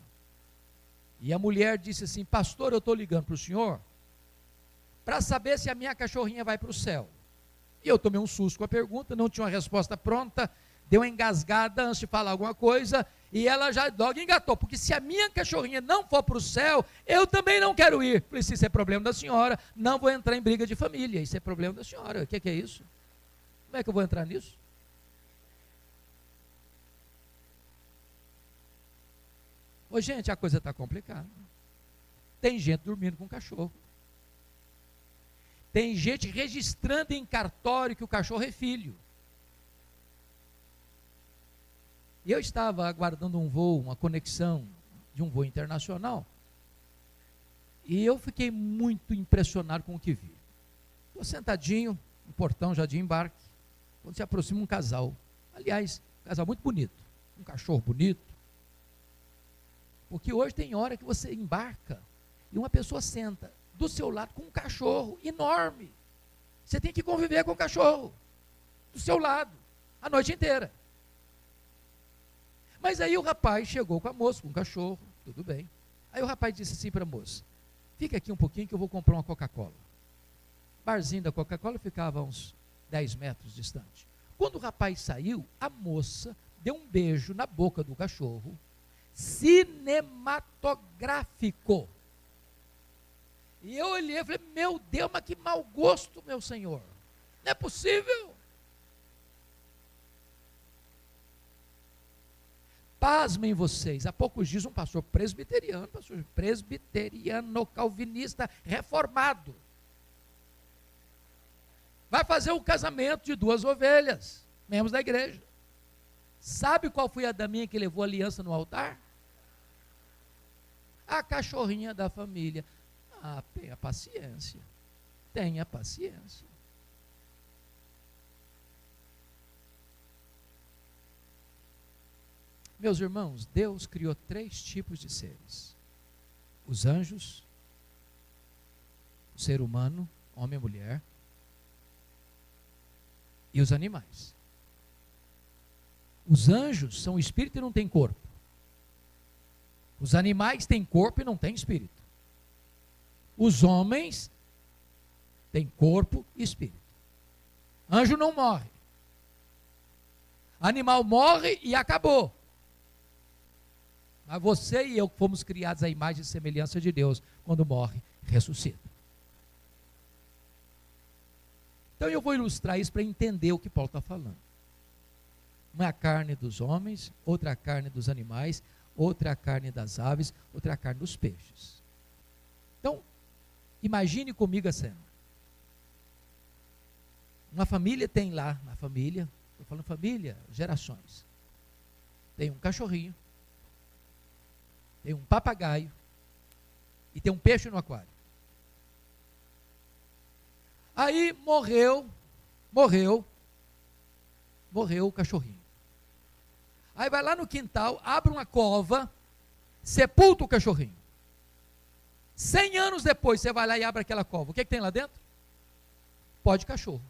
Speaker 1: E a mulher disse assim: pastor, eu estou ligando para o senhor para saber se a minha cachorrinha vai para o céu. E eu tomei um susto com a pergunta, não tinha uma resposta pronta, deu uma engasgada antes de falar alguma coisa, e ela já logo engatou, porque se a minha cachorrinha não for para o céu, eu também não quero ir. Falei: se isso é problema da senhora, não vou entrar em briga de família, isso é problema da senhora. O que é isso? Como é que eu vou entrar nisso? Ô gente, a coisa está complicada. Tem gente dormindo com cachorro. Tem gente registrando em cartório que o cachorro é filho. E eu estava aguardando um voo, uma conexão de um voo internacional, e eu fiquei muito impressionado com o que vi. Estou sentadinho no portão já de embarque, quando se aproxima um casal. Aliás, um casal muito bonito, um cachorro bonito. Porque hoje tem hora que você embarca e uma pessoa senta do seu lado com um cachorro enorme. Você tem que conviver com o cachorro do seu lado a noite inteira. Mas aí o rapaz chegou com a moça, com o cachorro, tudo bem. Aí o rapaz disse assim para a moça: fica aqui um pouquinho que eu vou comprar uma Coca-Cola. O barzinho da Coca-Cola ficava a uns 10 metros distante. Quando o rapaz saiu, a moça deu um beijo na boca do cachorro, cinematográfico. E eu olhei e falei: meu Deus, mas que mau gosto, meu senhor. Não é possível. Pasmem vocês, há poucos dias um pastor presbiteriano calvinista, reformado, vai fazer um casamento de 2 ovelhas, membros da igreja. Sabe qual foi a daminha que levou a aliança no altar? A cachorrinha da família. Ah, tenha paciência. Tenha paciência. Meus irmãos, Deus criou 3 tipos de seres: os anjos, o ser humano, homem e mulher, e os animais. Os anjos são espírito e não têm corpo. Os animais têm corpo e não têm espírito. Os homens Tem corpo e espírito. Anjo não morre. Animal morre e acabou. Mas você e eu que fomos criados à imagem e semelhança de Deus, quando morre, ressuscita. Então eu vou ilustrar isso para entender o que Paulo está falando. Uma é a carne dos homens, outra é a carne dos animais, outra é a carne das aves, outra é a carne dos peixes. Então, imagine comigo a cena. Uma família tem lá, na família, estou falando família, gerações. Tem um cachorrinho, tem um papagaio e tem um peixe no aquário. Aí morreu o cachorrinho. Aí vai lá no quintal, abre uma cova, sepulta o cachorrinho. 100 anos depois, você vai lá e abre aquela cova. O que tem lá dentro? Pó de cachorro.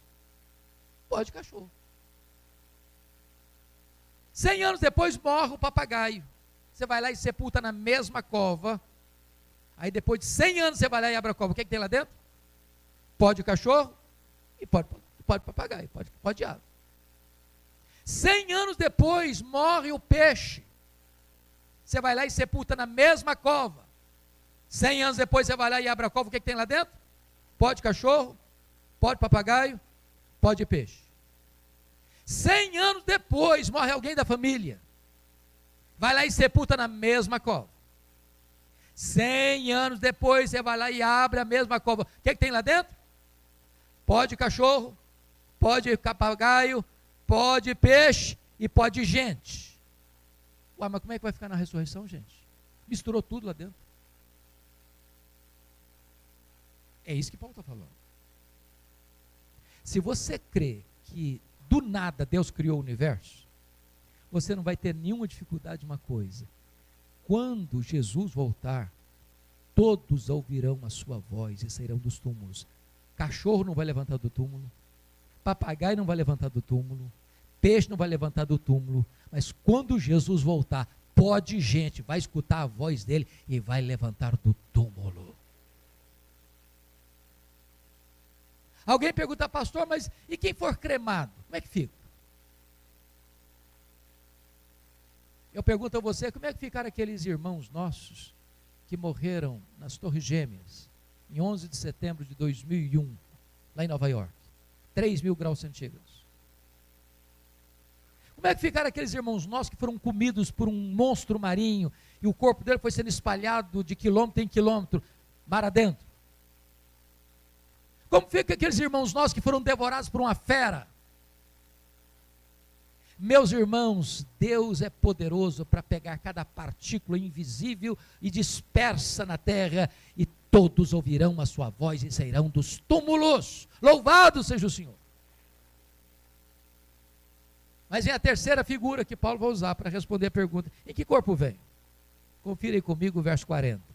Speaker 1: Pó de cachorro. 100 anos depois, morre o papagaio. Você vai lá e sepulta na mesma cova. Aí depois de 100 anos, você vai lá e abre a cova. O que tem lá dentro? Pó de cachorro e pó de papagaio, pó de ave. 100 anos depois, morre o peixe. Você vai lá e sepulta na mesma cova. 100 anos depois, você vai lá e abre a cova. O que tem lá dentro? Pó de cachorro, pó de papagaio, pó de peixe. 100 anos depois, morre alguém da família. Vai lá e sepulta na mesma cova. 100 anos depois, você vai lá e abre a mesma cova. O que tem lá dentro? Pó de cachorro, pó de papagaio, pó de peixe e pó de gente. Ué, mas como é que vai ficar na ressurreição, gente? Misturou tudo lá dentro. É isso que Paulo está falando. Se você crê que do nada Deus criou o universo, você não vai ter nenhuma dificuldade de uma coisa. Quando Jesus voltar, todos ouvirão a sua voz e sairão dos túmulos. Cachorro não vai levantar do túmulo, papagaio não vai levantar do túmulo, peixe não vai levantar do túmulo, mas quando Jesus voltar, pó de gente vai escutar a voz dele e vai levantar do túmulo. Alguém pergunta, pastor, mas e quem for cremado? Como é que fica? Eu pergunto a você, como é que ficaram aqueles irmãos nossos que morreram nas Torres Gêmeas, em 11 de setembro de 2001, lá em Nova York? 3.000 graus centígrados. Como é que ficaram aqueles irmãos nossos que foram comidos por um monstro marinho e o corpo dele foi sendo espalhado de quilômetro em quilômetro, mar adentro? Como fica aqueles irmãos nossos que foram devorados por uma fera? Meus irmãos, Deus é poderoso para pegar cada partícula invisível e dispersa na terra, e todos ouvirão a sua voz e sairão dos túmulos. Louvado seja o Senhor. Mas vem a terceira figura que Paulo vai usar para responder a pergunta: em que corpo vem? Confira aí comigo o verso 40.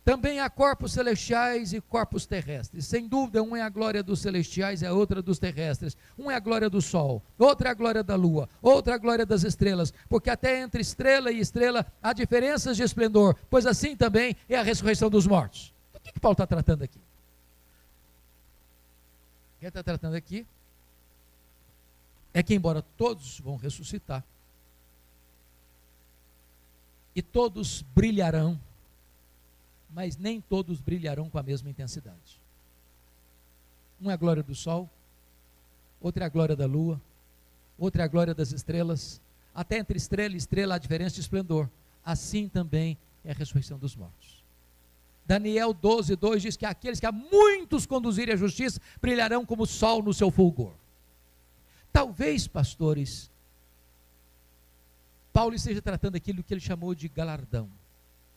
Speaker 1: Também há corpos celestiais e corpos terrestres. Sem dúvida, um é a glória dos celestiais e a outra dos terrestres. Um é a glória do sol, outra é a glória da lua, outra é a glória das estrelas. Porque até entre estrela e estrela há diferenças de esplendor, pois assim também é a ressurreição dos mortos. Do que Paulo está tratando aqui? O que ele está tratando aqui é que, embora todos vão ressuscitar, e todos brilharão, mas nem todos brilharão com a mesma intensidade. Um é a glória do sol, outra é a glória da lua, outra é a glória das estrelas. Até entre estrela e estrela há diferença de esplendor. Assim também é a ressurreição dos mortos. Daniel 12:2 diz que aqueles que a muitos conduzirem à justiça brilharão como o sol no seu fulgor. Talvez, pastores, Paulo esteja tratando aquilo que ele chamou de galardão.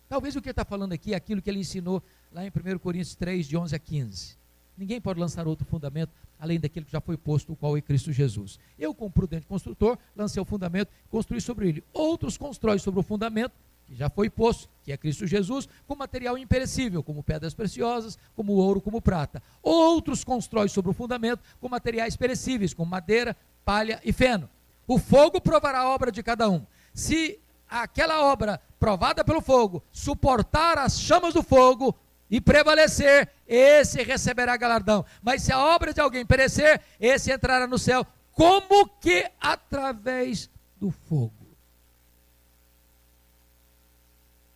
Speaker 1: Talvez o que ele está falando aqui é aquilo que ele ensinou lá em 1 Coríntios 3, de 11 a 15. Ninguém pode lançar outro fundamento além daquele que já foi posto, o qual é Cristo Jesus. Eu, como prudente construtor, lancei o fundamento e construí sobre ele. Outros constroem sobre o fundamento, que já foi posto, que é Cristo Jesus, com material imperecível, como pedras preciosas, como ouro, como prata. Outros constroem sobre o fundamento com materiais perecíveis, como madeira, palha e feno. O fogo provará a obra de cada um. Se aquela obra provada pelo fogo suportar as chamas do fogo, e prevalecer, esse receberá galardão. Mas se a obra de alguém perecer, esse entrará no céu, como que através do fogo.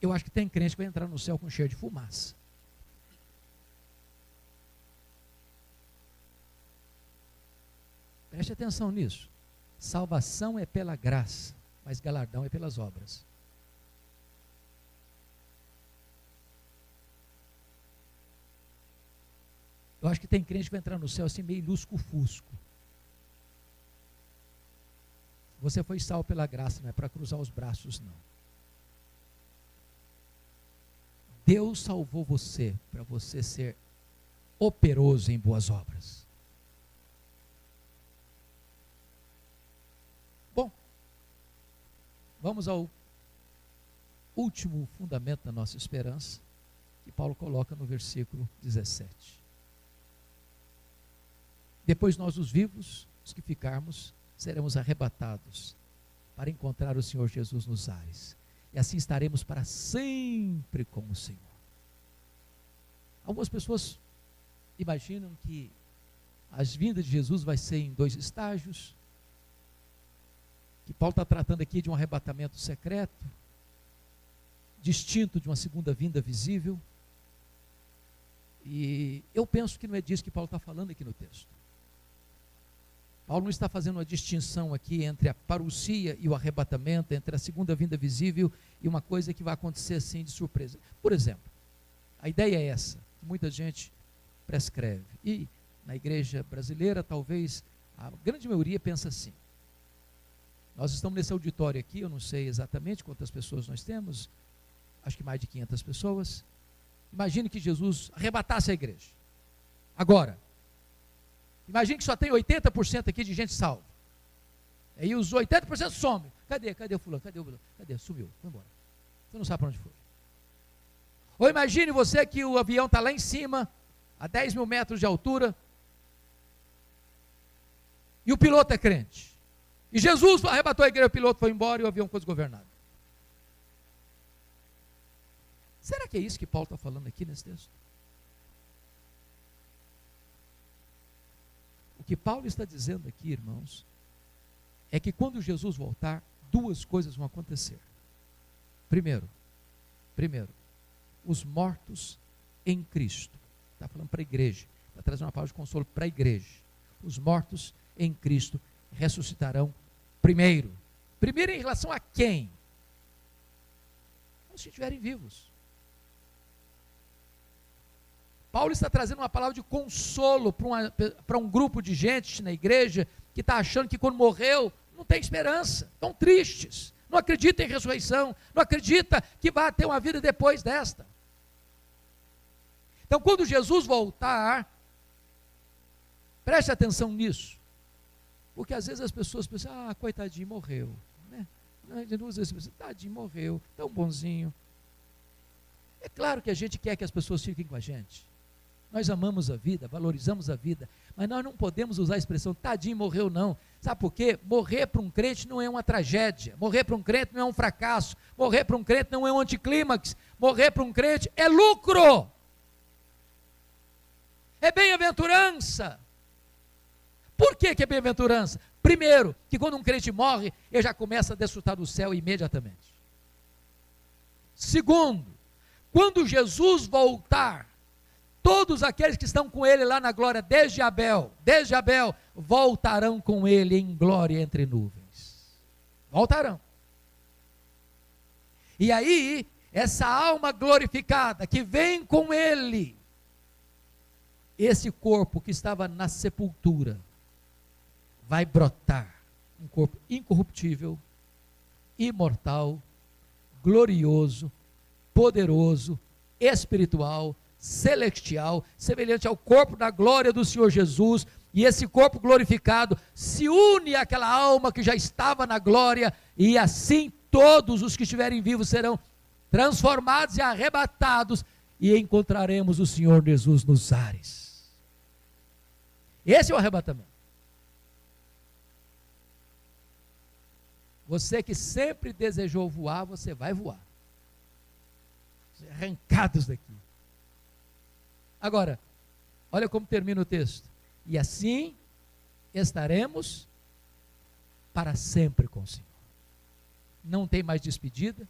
Speaker 1: Eu acho que tem crente que vai entrar no céu com cheiro de fumaça. Preste atenção nisso. Salvação é pela graça, mas galardão é pelas obras. Eu acho que tem crente que vai entrar no céu assim meio lusco-fusco. Você foi salvo pela graça, não é para cruzar os braços, não. Deus salvou você para você ser operoso em boas obras. Bom, vamos ao último fundamento da nossa esperança, que Paulo coloca no versículo 17. Depois nós, os vivos, os que ficarmos, seremos arrebatados para encontrar o Senhor Jesus nos ares. E assim estaremos para sempre com o Senhor. Algumas pessoas imaginam que as vindas de Jesus vai ser em 2 estágios, que Paulo está tratando aqui de um arrebatamento secreto, distinto de uma segunda vinda visível. E eu penso que não é disso que Paulo está falando aqui no texto. Paulo não está fazendo uma distinção aqui entre a parousia e o arrebatamento, entre a segunda vinda visível e uma coisa que vai acontecer assim de surpresa. Por exemplo, a ideia é essa, que muita gente prescreve. E na igreja brasileira, talvez a grande maioria pensa assim. Nós estamos nesse auditório aqui, eu não sei exatamente quantas pessoas nós temos, acho que mais de 500 pessoas. Imagine que Jesus arrebatasse a igreja. Agora, imagine que só tem 80% aqui de gente salva. Aí os 80% somem. Cadê o fulano? Cadê o fulano? Cadê? Sumiu, foi embora. Você não sabe para onde foi. Ou imagine você que o avião está lá em cima, a 10 mil metros de altura, e o piloto é crente. E Jesus arrebatou a igreja, o piloto foi embora e o avião ficou desgovernado. Será que é isso que Paulo está falando aqui nesse texto? O que Paulo está dizendo aqui, irmãos, é que quando Jesus voltar, 2 coisas vão acontecer. Primeiro, os mortos em Cristo. Está falando para a igreja, está trazendo uma palavra de consolo para a igreja. Os mortos em Cristo ressuscitarão primeiro. Primeiro em relação a quem? Os que estiverem vivos. Paulo está trazendo uma palavra de consolo para um grupo de gente na igreja que está achando que quando morreu não tem esperança, estão tristes, não acredita em ressurreição, não acredita que vai ter uma vida depois desta. Então, quando Jesus voltar, preste atenção nisso, porque às vezes as pessoas pensam, coitadinho, morreu, né? De 2 vezes pensam, tadinho, morreu, tão bonzinho. É claro que a gente quer que as pessoas fiquem com a gente. Nós amamos a vida, valorizamos a vida, mas nós não podemos usar a expressão tadinho, morreu não. Sabe por quê? Morrer para um crente não é uma tragédia, morrer para um crente não é um fracasso, morrer para um crente não é um anticlímax, morrer para um crente é lucro, é bem-aventurança. Por que é bem-aventurança? Primeiro, que quando um crente morre, ele já começa a desfrutar do céu imediatamente. Segundo, quando Jesus voltar, todos aqueles que estão com ele lá na glória, desde Abel, voltarão com ele em glória entre nuvens. Voltarão. E aí, essa alma glorificada que vem com ele, esse corpo que estava na sepultura, vai brotar um corpo incorruptível, imortal, glorioso, poderoso, espiritual, celestial, semelhante ao corpo da glória do Senhor Jesus, e esse corpo glorificado se une àquela alma que já estava na glória, e assim todos os que estiverem vivos serão transformados e arrebatados, e encontraremos o Senhor Jesus nos ares. Esse é o arrebatamento. Você que sempre desejou voar, você vai voar. Arrancados daqui. Agora, olha como termina o texto. E assim estaremos para sempre com o Senhor. Não tem mais despedida,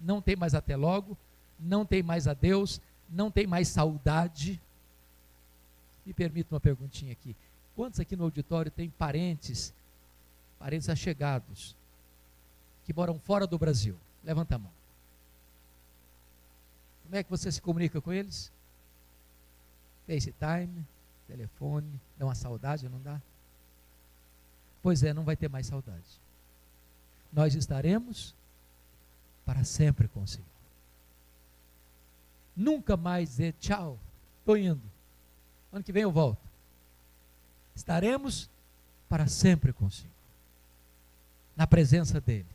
Speaker 1: não tem mais até logo, não tem mais adeus, não tem mais saudade. Me permita uma perguntinha aqui. Quantos aqui no auditório têm parentes achegados, que moram fora do Brasil? Levanta a mão. Como é que você se comunica com eles? FaceTime, telefone, dá uma saudade, não dá? Pois é, não vai ter mais saudade. Nós estaremos para sempre com o Senhor. Nunca mais dizer tchau, estou indo, ano que vem eu volto. Estaremos para sempre com o Senhor, na presença dEle,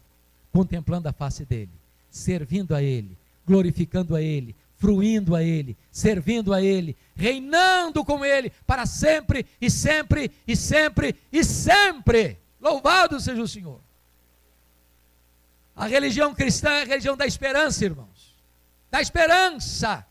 Speaker 1: contemplando a face dEle, servindo a Ele, glorificando a Ele, fruindo a Ele, servindo a Ele, reinando com Ele, para sempre, e sempre, e sempre, e sempre. Louvado seja o Senhor. A religião cristã é a religião da esperança, irmãos, da esperança.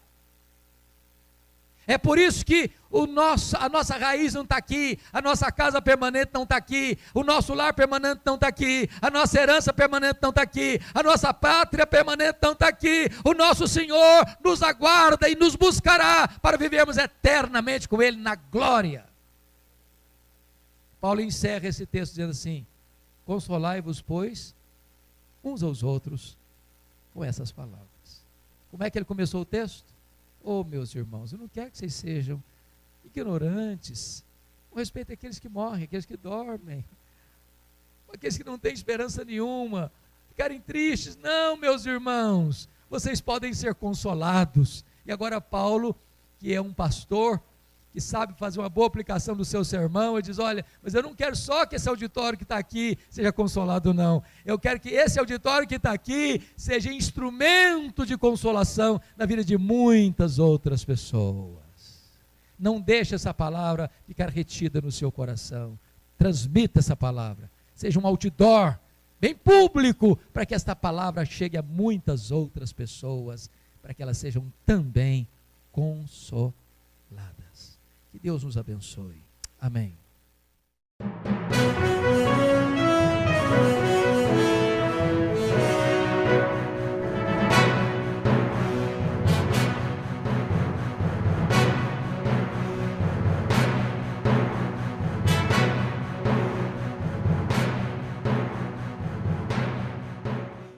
Speaker 1: É por isso que a nossa raiz não está aqui, a nossa casa permanente não está aqui, o nosso lar permanente não está aqui, a nossa herança permanente não está aqui, a nossa pátria permanente não está aqui. O nosso Senhor nos aguarda e nos buscará para vivermos eternamente com Ele na glória. Paulo encerra esse texto dizendo assim: consolai-vos, pois, uns aos outros com essas palavras. Como é que ele começou o texto? Oh, meus irmãos, eu não quero que vocês sejam ignorantes, com respeito àqueles que morrem, aqueles que dormem, aqueles que não têm esperança nenhuma, ficarem tristes. Não, meus irmãos, vocês podem ser consolados. E agora Paulo, que é um pastor, que sabe fazer uma boa aplicação do seu sermão, ele diz: olha, mas eu não quero só que esse auditório que está aqui seja consolado, não. Eu quero que esse auditório que está aqui seja instrumento de consolação na vida de muitas outras pessoas. Não deixe essa palavra ficar retida no seu coração. Transmita essa palavra. Seja um outdoor bem público, para que esta palavra chegue a muitas outras pessoas, para que elas sejam também consoladas. Que Deus nos abençoe. Amém.